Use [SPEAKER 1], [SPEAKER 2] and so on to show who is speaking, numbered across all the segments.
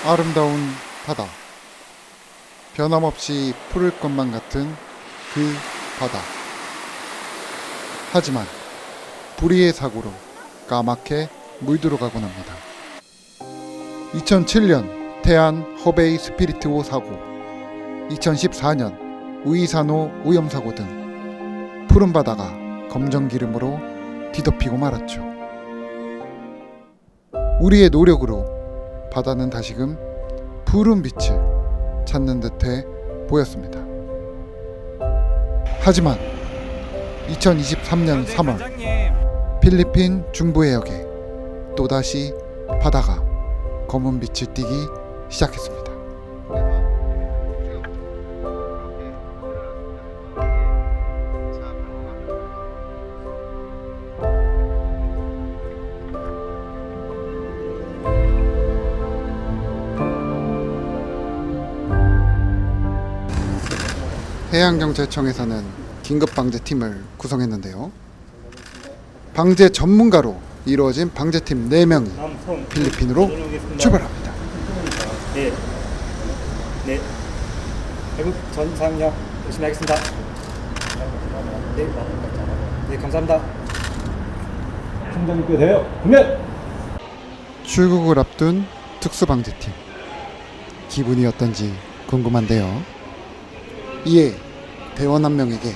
[SPEAKER 1] 아름다운 바다. 변함없이 푸를 것만 같은 그 바다. 하지만 불의의 사고로 까맣게 물들어가곤 합니다. 2007년 태안 허베이 스피리트호 사고, 2014년 우이산호 오염사고 등 푸른 바다가 검정 기름으로 뒤덮이고 말았죠. 우리의 노력으로 바다는 다시금 푸른 빛을 찾는 듯해 보였습니다. 하지만 2023년 3월 필리핀 중부 해역에 또다시 바다가 검은 빛을 띠기 시작했습니다. 해양경찰청에서는 긴급방제팀을 구성했는데요. 방제 전문가로 이루어진 방제팀 4명이 필리핀으로 출발합니다.
[SPEAKER 2] 네. 네. 대북 전상력 열심히 하겠습니다. 네. 네, 감사합니다. 충전이 되어 국면.
[SPEAKER 1] 출국을 앞둔 특수방제팀. 기분이 어떤지 궁금한데요. 이에 대원 한 명에게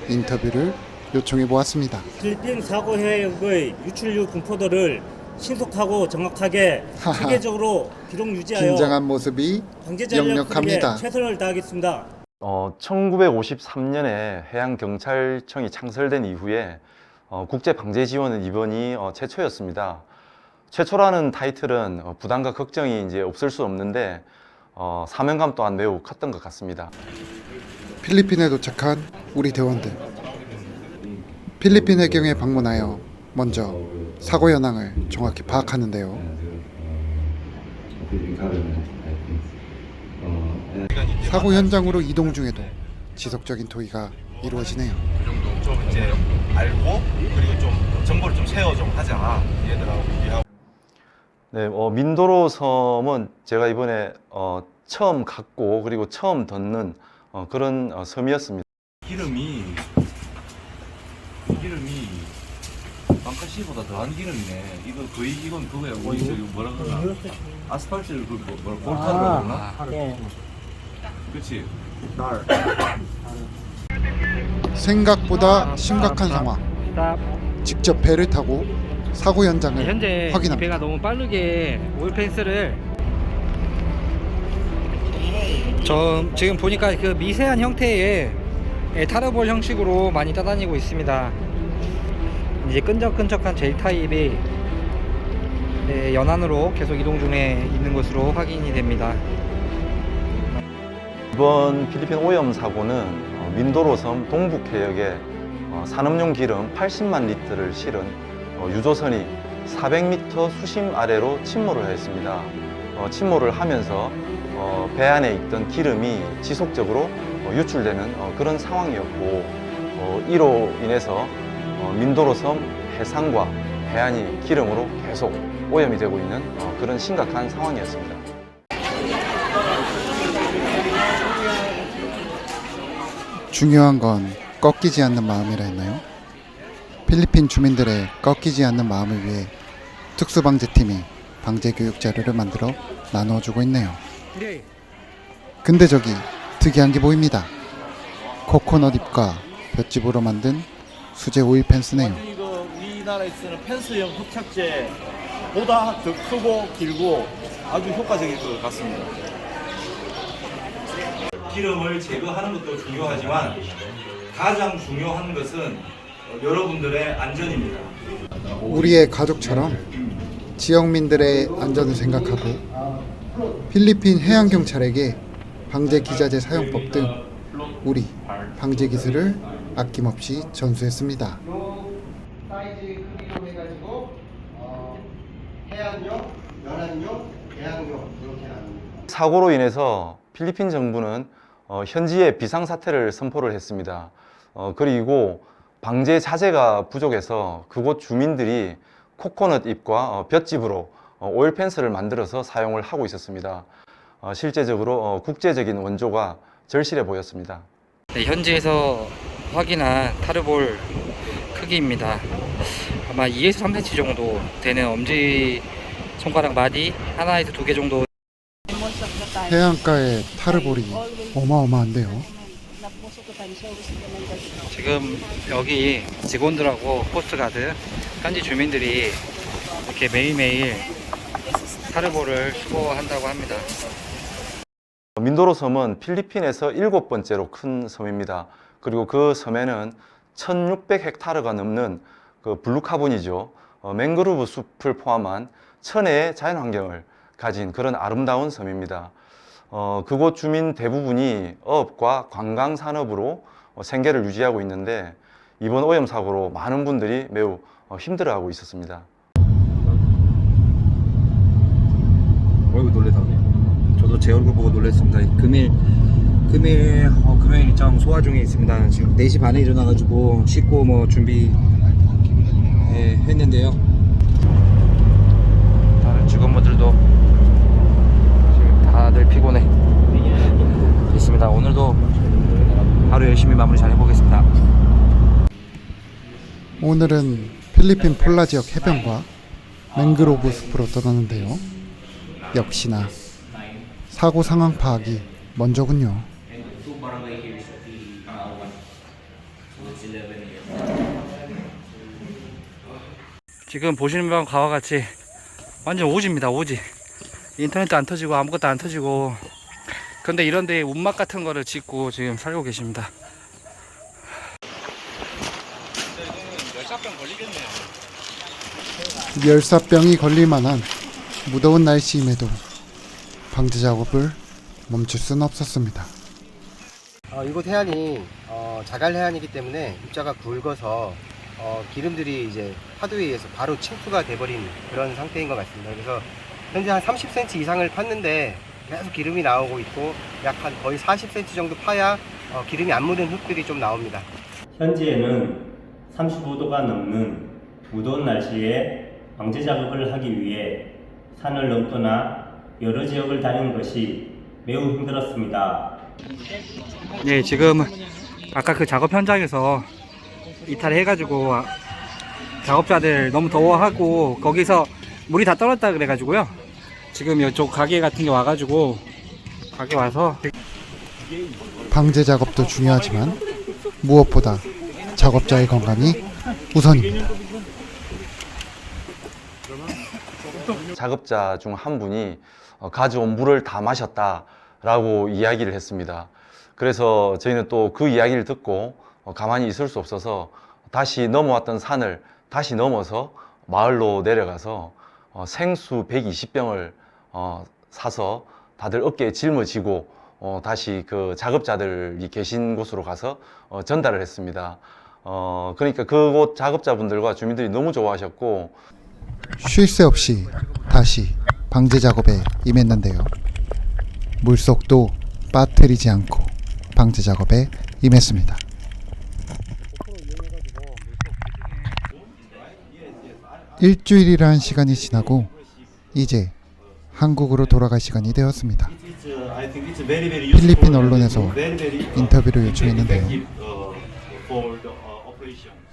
[SPEAKER 1] 인터뷰를 요청해 보았습니다.
[SPEAKER 2] 필리핀 사고 해역의 유출류 분포도를 신속하고 정확하게 체계적으로 기록 유지하여
[SPEAKER 1] 긴장한 모습이 역력합니다.
[SPEAKER 2] 최선을 다하겠습니다.
[SPEAKER 3] 1953년에 해양경찰청이 창설된 이후에 국제방제 지원은 이번이 최초였습니다. 최초라는 타이틀은 부담과 걱정이 이제 없을 수 없는데 사명감 또한 매우 컸던 것 같습니다.
[SPEAKER 1] 필리핀에 도착한 우리 대원들. 필리핀 해경에 방문하여 먼저 사고 현황을 정확히 파악하는데요. 사고 현장으로 이동 중에도 지속적인 토의가 이루어지네요.
[SPEAKER 4] 그 정도 좀 이제 알고 그리고 좀 정보를 좀 쉐어 좀 하자 얘들하고 얘기하고.
[SPEAKER 3] 네, 민도로 섬은 제가 이번에 처음 갔고 그리고 처음 걷는 그런 섬이었습니다.
[SPEAKER 4] 기름이 방카시보다 더한 기름이네. 이거 거의 이건 그거야. 우리 저기 뭐라 그러나 아스팔트를 그 뭐라 볼타라고 그러나?
[SPEAKER 2] 네.
[SPEAKER 4] 그렇지.
[SPEAKER 1] 생각보다 심각한 상황. 직접 배를 타고 사고 현장을
[SPEAKER 5] 현재
[SPEAKER 1] 확인합니다.
[SPEAKER 5] 배가 너무 빠르게 오일펜스를 지금 보니까 그 미세한 형태의 타르볼 형식으로 많이 떠다니고 있습니다. 이제 끈적끈적한 J타입이 연안으로 계속 이동 중에 있는 것으로 확인이 됩니다.
[SPEAKER 3] 이번 필리핀 오염 사고는 민도로 섬 동북 해역에 산업용 기름 80만 리터를 실은 유조선이 400m 수심 아래로 침몰을 했습니다. 침몰을 하면서 배 안에 있던 기름이 지속적으로 유출되는 그런 상황이었고, 이로 인해서 민도로 섬 해상과 해안이 기름으로 계속 오염이 되고 있는 그런 심각한 상황이었습니다.
[SPEAKER 1] 중요한 건 꺾이지 않는 마음이라 했나요? 필리핀 주민들의 꺾이지 않는 마음을 위해 특수방제팀이 방제교육 자료를 만들어 나누어주고 있네요. 근데 저기 특이한 게 보입니다. 코코넛 잎과 볏짚으로 만든 수제 오일 펜스네요.
[SPEAKER 4] 이거 우리나라에 쓰는 펜스형 흡착제보다 더 크고 길고 아주 효과적일 것 같습니다. 기름을 제거하는 것도 중요하지만 가장 중요한 것은 여러분들의 안전입니다.
[SPEAKER 1] 우리의 가족처럼 지역민들의 안전을 생각하고 필리핀 해양경찰에게 방제기자재 사용법 등 우리 방제 기술을 아낌없이 전수했습니다.
[SPEAKER 6] 사이즈 크기로 해가지고 해안용, 연안용, 대양용 이렇게 나눕니다.
[SPEAKER 3] 사고로 인해서 필리핀 정부는 현지에 비상사태를 선포를 했습니다. 그리고 방제 자재가 부족해서 그곳 주민들이 코코넛 잎과 볏짚으로 오일 펜스를 만들어서 사용을 하고 있었습니다. 실제적으로 국제적인 원조가 절실해 보였습니다.
[SPEAKER 5] 네, 현지에서 확인한 타르볼 크기입니다. 아마 2에서 3cm 정도 되는 엄지 손가락 마디 하나에서 2개 정도.
[SPEAKER 1] 해안가의 타르볼이 어마어마한데요.
[SPEAKER 5] 지금 여기 직원들하고 코스트가드 현지 주민들이 이렇게 매일매일 타르볼을 수거한다고 합니다.
[SPEAKER 3] 민도로 섬은 필리핀에서 7번째로 큰 섬입니다. 그리고 그 섬에는 1600헥타르가 넘는 그 블루카본이죠. 맹그로브 숲을 포함한 천혜의 자연환경을 가진 그런 아름다운 섬입니다. 그곳 주민 대부분이 어업과 관광 산업으로 생계를 유지하고 있는데 이번 오염 사고로 많은 분들이 매우 힘들어하고 있었습니다.
[SPEAKER 7] 얼굴 놀래다네. 저도 제 얼굴 보고 놀랐습니다. 금일 일정 소화 중에 있습니다. 지금 4시 반에 일어나가지고 씻고 뭐 준비 했는데요.
[SPEAKER 5] 다른 직원분들도 지금 다들 피곤해 있습니다. 오늘도 하루 열심히 마무리 잘 해보겠습니다.
[SPEAKER 1] 오늘은 필리핀 폴라 지역 해변과 맹그로브 숲으로 떠나는데요. 역시나 사고 상황 파악이 먼저군요.
[SPEAKER 5] 지금 보시는 바와 같이 완전 오지입니다. 오지. 인터넷도 안 터지고 아무것도 안 터지고, 근데 이런데 운막 같은 거를 짓고 지금 살고 계십니다.
[SPEAKER 1] 열사병이 걸릴 만한 무더운 날씨임에도 방제 작업을 멈출 수는 없었습니다.
[SPEAKER 6] 이곳 해안이 자갈 해안이기 때문에 입자가 굵어서 기름들이 이제 파도에 의해서 바로 침투가 돼버린 그런 상태인 것 같습니다. 그래서 현재 한 30cm 이상을 팠는데 계속 기름이 나오고 있고 약 한 거의 40cm 정도 파야 기름이 안 묻은 흙들이 좀 나옵니다.
[SPEAKER 2] 현지에는 35도가 넘는 무더운 날씨에 방제 작업을 하기 위해 산을 넘거나 여러 지역을 다니는 것이 매우 힘들었습니다.
[SPEAKER 5] 예, 지금 아까 그 작업 현장에서 이탈해가지고 작업자들 너무 더워하고 거기서 물이 다 떨어졌다 그래가지고요. 지금 이쪽 가게 같은 게 와가지고 가게 와서
[SPEAKER 1] 방제 작업도 중요하지만 무엇보다 작업자의 건강이 우선입니다.
[SPEAKER 3] 작업자 중 한 분이 가져온 물을 다 마셨다라고 이야기를 했습니다. 그래서 저희는 또 그 이야기를 듣고 가만히 있을 수 없어서 다시 넘어왔던 산을 다시 넘어서 마을로 내려가서 생수 120병을 사서 다들 어깨에 짊어지고 다시 그 작업자들이 계신 곳으로 가서 전달을 했습니다. 그러니까 그곳 작업자분들과 주민들이 너무 좋아하셨고
[SPEAKER 1] 쉴 새 없이 다시 방제 작업에 임했는데요. 물속도 빠뜨리지 않고 방제 작업에 임했습니다. 일주일이라는 시간이 지나고 이제 한국으로 돌아갈 시간이 되었습니다. 필리핀 언론에서 인터뷰를 요청했는데요.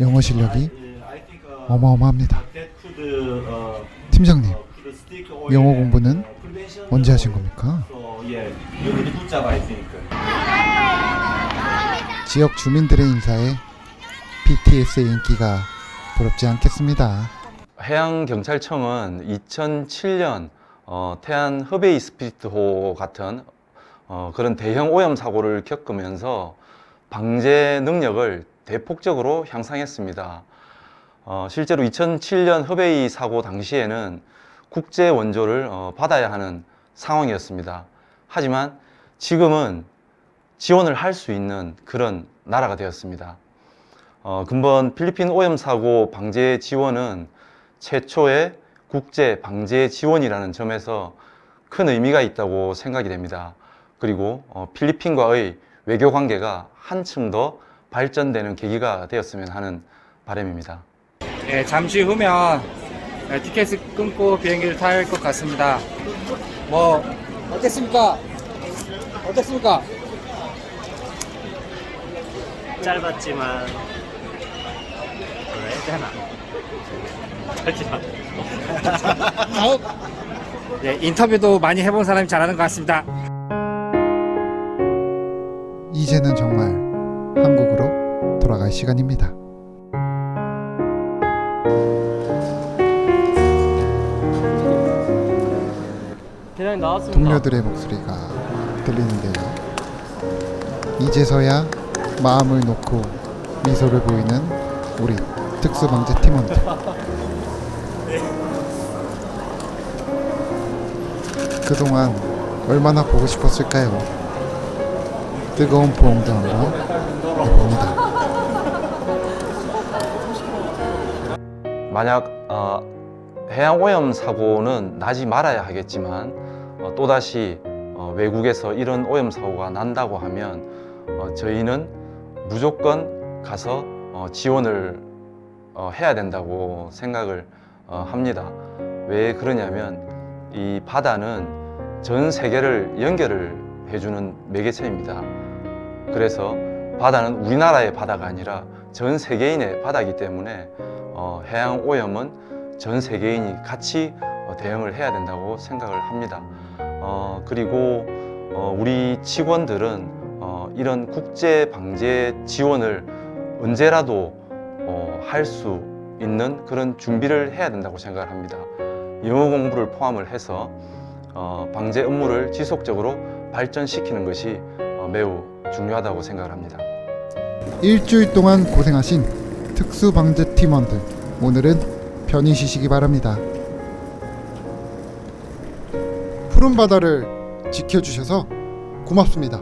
[SPEAKER 1] 영어 실력이 어마어마합니다. 팀장님, 영어 공부는 언제 하신 겁니까? 지역 주민들의 인사에 BTS의 인기가 부럽지 않겠습니다.
[SPEAKER 3] 해양경찰청은 2007년 태안 허베이 스피리트호 같은 그런 대형 오염 사고를 겪으면서 방제 능력을 대폭적으로 향상했습니다. 실제로 2007년 허베이 사고 당시에는 국제 원조를 받아야 하는 상황이었습니다. 하지만 지금은 지원을 할 수 있는 그런 나라가 되었습니다. 근본 필리핀 오염 사고 방제 지원은 최초의 국제 방제 지원이라는 점에서 큰 의미가 있다고 생각이 됩니다. 그리고 필리핀과의 외교 관계가 한층 더 발전되는 계기가 되었으면 하는 바람입니다.
[SPEAKER 5] 예, 잠시 후면 티켓을 끊고 비행기를 탈 것 같습니다. 뭐 어땠습니까? 어땠습니까?
[SPEAKER 2] 짧았지만 그래 되나?
[SPEAKER 5] 다음 인터뷰도 많이 해본 사람이 잘하는 것 같습니다.
[SPEAKER 1] 이제는 정말 한국으로 돌아갈 시간입니다.
[SPEAKER 2] 대장님 나왔습니다.
[SPEAKER 1] 동료들의 목소리가 들리는데요. 이제서야 마음을 놓고 미소를 보이는 우리 특수방재 팀원들. 그동안 얼마나 보고 싶었을까요? 뜨거운 포옹도 한번 해봅니다.
[SPEAKER 3] 만약 해양 오염 사고는 나지 말아야 하겠지만 또다시 외국에서 이런 오염 사고가 난다고 하면 저희는 무조건 가서 지원을 해야 된다고 생각을 합니다. 왜 그러냐면 이 바다는 전 세계를 연결을 해주는 매개체입니다. 그래서 바다는 우리나라의 바다가 아니라 전 세계인의 바다이기 때문에 해양 오염은 전 세계인이 같이 대응을 해야 된다고 생각을 합니다. 그리고 우리 직원들은 이런 국제 방제 지원을 언제라도 할 수 있는 그런 준비를 해야 된다고 생각을 합니다. 영어 공부를 포함을 해서 방제 업무를 지속적으로 발전시키는 것이 매우 중요하다고 생각을 합니다.
[SPEAKER 1] 일주일 동안 고생하신 특수방재 팀원들, 오늘은 편히 쉬시기 바랍니다. 푸른 바다를 지켜주셔서 고맙습니다.